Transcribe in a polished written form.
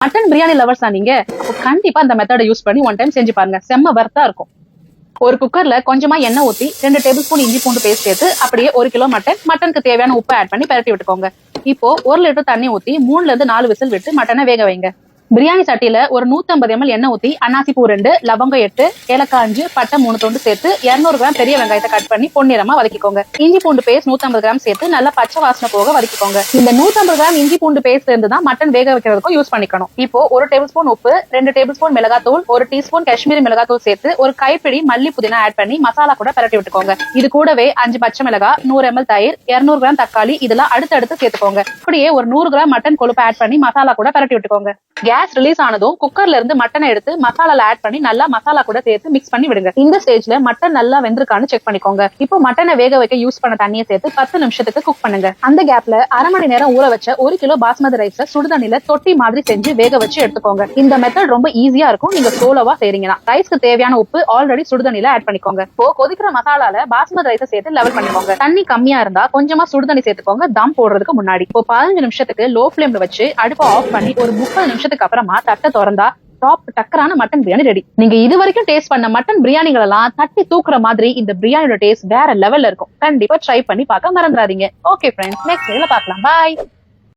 Mutton biryani லவர்ஸா நீங்க? கண்டிப்பா அந்த மெத்தடை யூஸ் பண்ணி ஒன் டைம் செஞ்சு பாருங்க, செம்ம வர்த்தா இருக்கும். ஒரு குக்கர்ல கொஞ்சமா எண்ணெய் ஊத்தி 2 டேபிள் ஸ்பூன் இஞ்சி பூண்டு பேஸ்ட் சேர்த்து அப்படியே 1 கிலோ மட்டனுக்கு தேவையான உப்பு ஆட் பண்ணி பரட்டி விட்டுக்கோங்க. இப்போ 1 லிட்டர் தண்ணி ஊத்தி 3ல இருந்து 4 விசில் விட்டு மட்டனை வேக வைங்க. பிரியாணி சட்டியில ஒரு 150 ml எண்ணெய் ஊத்தி அன்னாசி பூ 2, லவங்கம் 8, ஏலக்காய் 5, பட்டை 3 துண்டு சேர்த்து 200 கிராம் பெரிய வெங்காயத்தை கட் பண்ணி பொன்னிறமா வதக்கிக்கோங்க. இஞ்சி பூண்டு பேஸ்ட் 150 கிராம் சேர்த்து நல்லா பச்சை வாசனை போக வதக்கிக்கோங்க. இந்த 150 கிராம் இஞ்சி பூண்டு பேஸ்ட் இருந்து தான் மட்டன் வேக வைக்கிறதுக்கும் யூஸ் பண்ணிக்கணும். இப்போ 1 டேபிள் ஸ்பூன் உப்பு, 2 டேபிள் ஸ்பூன் மிளகாத்தூள், 1 டீஸ்பூன் காஷ்மீரி மிளகாத்தூள் சேர்த்து ஒரு கைப்பிடி மல்லி புதினா ஆட் பண்ணி மசாலா கூட பரட்டி விட்டுக்கோங்க. இது கூடவே 5 பச்சை மிளகாய், 100 ml தயிர், 200 கிராம் தக்காளி இதெல்லாம் அடுத்தடுத்து சேர்த்துக்கோங்க. அப்படியே ஒரு 100 கிராம் மட்டன் கொழுப்பு ஆட் பண்ணி மசாலா கூட பரட்டி விட்டுக்கோங்க. கேஸ் ரிலீஸ் ஆனதும் குக்கர்ல இருந்து மட்டனை எடுத்து மசாலால ஆட் பண்ணி நல்லா மசாலா கூட சேர்த்து மிக்ஸ் பண்ணி விடுங்க. இந்த ஸ்டேஜ்ல மட்டன் நல்லா வெந்திருக்கான்னு செக் பண்ணிக்கோங்க. இப்போ மட்டனை வேக வைக்க யூஸ் பண்ண தண்ணியை சேர்த்து 10 நிமிஷத்துக்கு குக் பண்ணுங்க. அந்த கேப்ல அரை மணி நேரம் ஊற வச்ச 1 கிலோ பாஸ்மதி ரைஸ சுடுதண்ணில தொட்டி மாதிரி செஞ்சு வேக வச்சு எடுத்துக்கோங்க. இந்த மெத்தட் ரொம்ப ஈஸியா இருக்கும். நீங்க சோலோவா செய்றீங்கன்னா ரைஸ்க்கு தேவையான உப்பு ஆல்ரெடி சுடுதண்ணில ஆட் பண்ணிக்கோங்க. இப்போ கொதிக்கிற மசாலால பாஸ்மதி ரைஸை சேர்த்து லெவல் பண்ணிக்கோங்க. தண்ணி கம்மியா இருந்தா கொஞ்சமா சுடுதண்ணி சேர்த்துக்கோங்க தம் போடுறதுக்கு முன்னாடி. இப்போ 15 நிமிஷத்துக்கு லோ ஃபிளேம்ல வச்சு அடுப்பை ஆஃப் பண்ணி ஒரு 30 நிமிஷத்துக்கு அப்புறமா தட்டை திறந்தா டாப் டக்கரான மட்டன் பிரியாணி ரெடி. நீங்க இது வரைக்கும் டேஸ்ட் பண்ண மட்டன் பிரியாணிகள் எல்லாம் தட்டி தூக்குற மாதிரி இந்த பிரியாணியோட டேஸ்ட் வேற லெவல்ல இருக்கும். கண்டிப்பா ட்ரை பண்ணி பார்க்க மறந்துடாதீங்க. ஓகே ஃப்ரெண்ட்ஸ், நெக்ஸ்ட் வீடியோல பார்க்கலாம். பாய்.